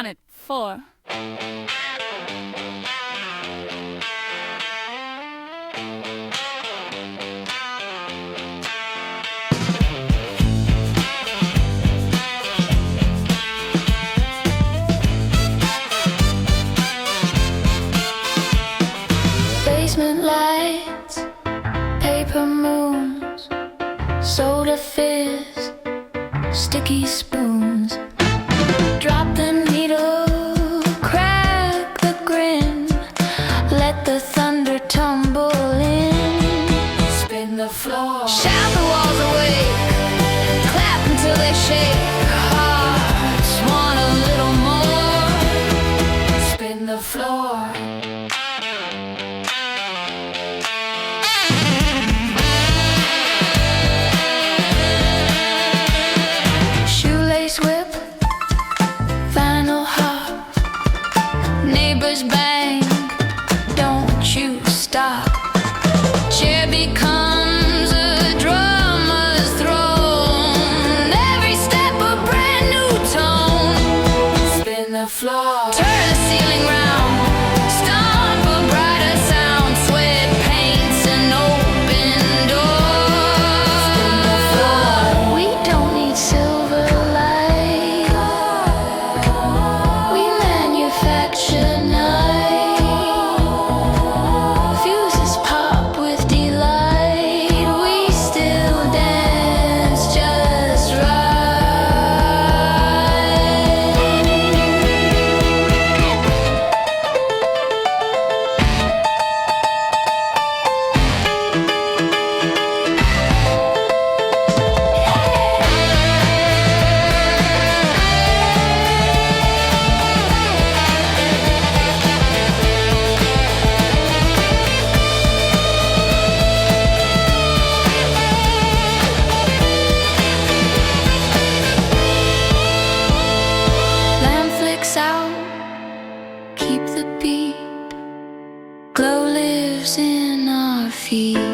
count it 4. Basement lights, paper moons, soda fizz, sticky spoons. Drop the needle, crack the grin, let the thunder tumble in. Spin the floor, shout the walls awake, clap until they shake. Hearts want a little more. Spin the floor. Bang, don't you stop. Chair becomes a drummer's throne. Every step a brand new tone. Spin the floor, turn the ceiling round, stomp a brighter sound. Sweat paints an open door. Spin the floor. We don't need silver light, we manufacture. Glow lives in our feet.